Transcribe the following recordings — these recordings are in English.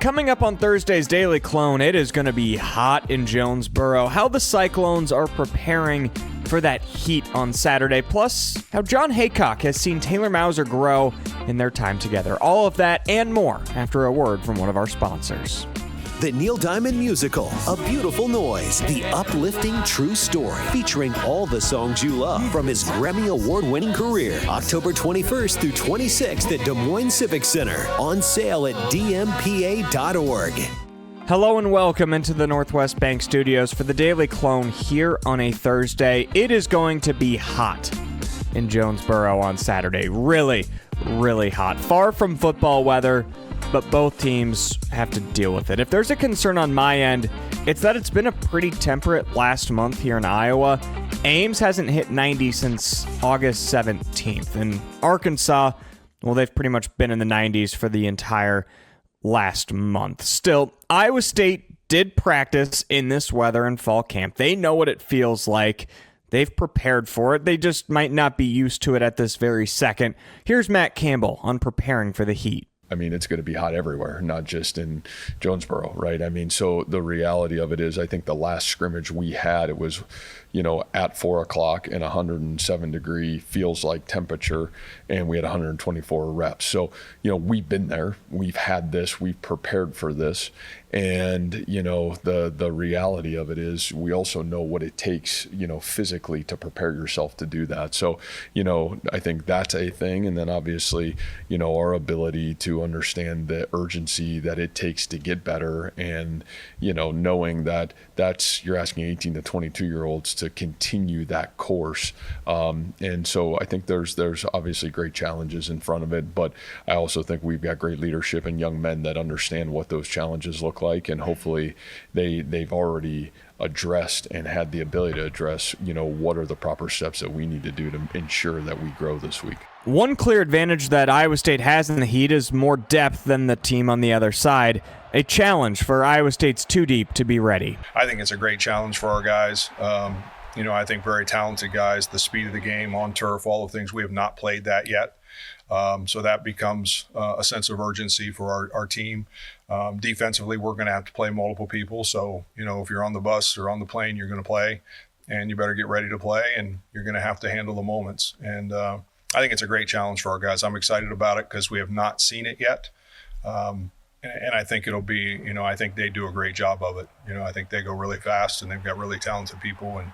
Coming up on Thursday's Daily Clone, it is going to be hot in Jonesboro. How the Cyclones are preparing for that heat on Saturday, plus how Jon Heacock has seen Taylor Mouser grow in their time together. All of that and more after a word from one of our sponsors. The Neil Diamond Musical, A Beautiful Noise, the uplifting true story, featuring all the songs you love from his Grammy Award-winning career. October 21st through 26th at Des Moines Civic Center. On sale at dmpa.org. Hello and welcome into the Northwest Bank Studios for the Daily Clone here on a Thursday. It is going to be hot in Jonesboro on Saturday. Really, really hot. Far from football weather, but both teams have to deal with it. If there's a concern on my end, it's that it's been a pretty temperate last month here in Iowa. Ames hasn't hit 90 since August 17th. And Arkansas, well, they've pretty much been in the 90s for the entire last month. Still, Iowa State did practice in this weather in fall camp. They know what it feels like. They've prepared for it. They just might not be used to it at this very second. Here's Matt Campbell on preparing for the heat. I mean, it's going to be hot everywhere, not just in Jonesboro, right? I mean, so the reality of it is, I think the last scrimmage we had, it was, at 4 o'clock and 107 degree feels like temperature, and we had 124 reps. So, we've been there, we've had this, we've prepared for this. And, the reality of it is we also know what it takes, physically to prepare yourself to do that. So, I think that's a thing. And then obviously, our ability to understand the urgency that it takes to get better and, knowing that you're asking 18 to 22-year-olds to continue that course. And so I think there's obviously great challenges in front of it, but I also think we've got great leadership and young men that understand what those challenges look like, and hopefully they've already addressed and had the ability to address, what are the proper steps that we need to do to ensure that we grow this week. One clear advantage that Iowa State has in the heat is more depth than the team on the other side. A challenge for Iowa State's two deep to be ready. I think it's a great challenge for our guys. I think very talented guys, the speed of the game on turf, all the things we have not played that yet. So that becomes a sense of urgency for our team. Defensively, we're going to have to play multiple people. So, if you're on the bus or on the plane, you're going to play, and you better get ready to play, and you're going to have to handle the moments. And I think it's a great challenge for our guys. I'm excited about it because we have not seen it yet. And I think it'll be, I think they do a great job of it. I think they go really fast, and they've got really talented people, and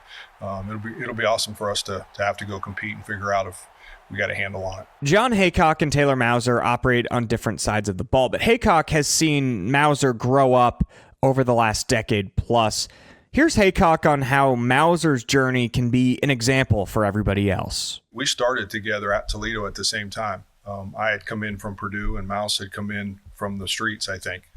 it'll be awesome for us to have to go compete and figure out if we got a handle on it. Jon Heacock and Taylor Mouser operate on different sides of the ball, but Heacock has seen Mouser grow up over the last decade plus. Here's Heacock on how Mouser's journey can be an example for everybody else. We started together at Toledo at the same time. I had come in from Purdue, and Mouse had come in from the streets, I think,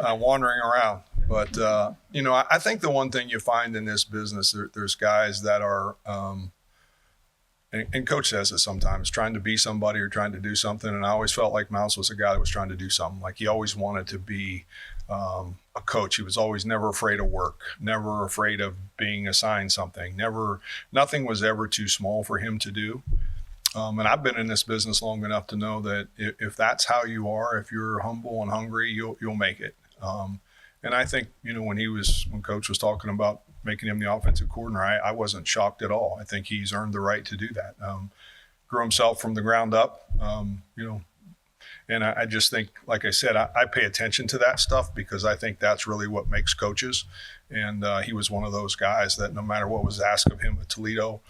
wandering around. But, I think the one thing you find in this business, there's guys that are, and Coach says it sometimes, trying to be somebody or trying to do something. And I always felt like Mouse was a guy that was trying to do something. Like he always wanted to be a coach. He was always never afraid of work, never afraid of being assigned something. Nothing was ever too small for him to do. And I've been in this business long enough to know that if that's how you are, if you're humble and hungry, you'll make it. And I think, when Coach was talking about making him the offensive coordinator, I wasn't shocked at all. I think he's earned the right to do that. Grew himself from the ground up, and I just think, like I said, I pay attention to that stuff because I think that's really what makes coaches. And he was one of those guys that no matter what was asked of him at Toledo,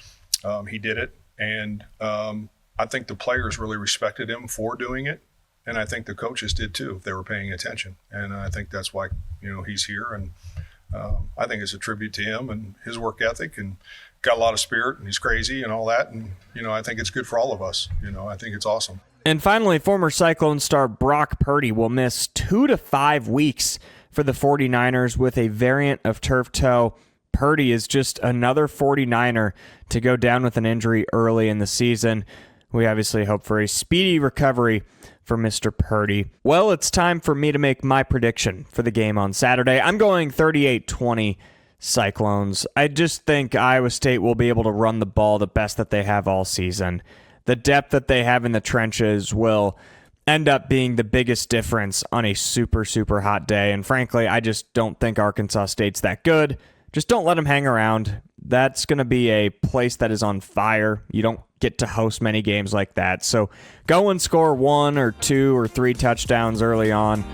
he did it. And I think the players really respected him for doing it. And I think the coaches did too, if they were paying attention. And I think that's why, he's here. And I think it's a tribute to him and his work ethic, and got a lot of spirit, and he's crazy and all that. And, I think it's good for all of us. I think it's awesome. And finally, former Cyclone star Brock Purdy will miss 2 to 5 weeks for the 49ers with a variant of turf toe. Purdy is just another 49er to go down with an injury early in the season. We obviously hope for a speedy recovery for Mr. Purdy. Well, it's time for me to make my prediction for the game on Saturday. I'm going 38-20 Cyclones. I just think Iowa State will be able to run the ball the best that they have all season. The depth that they have in the trenches will end up being the biggest difference on a super, super hot day. And frankly, I just don't think Arkansas State's that good. Just don't let them hang around. That's going to be a place that is on fire. You don't get to host many games like that. So go and score 1 or 2 or 3 touchdowns early on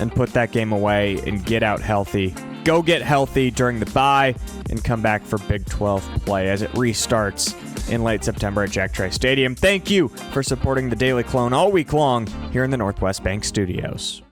and put that game away and get out healthy. Go get healthy during the bye and come back for Big 12 play as it restarts in late September at Jack Trice Stadium. Thank you for supporting the Daily Clone all week long here in the Northwest Bank Studios.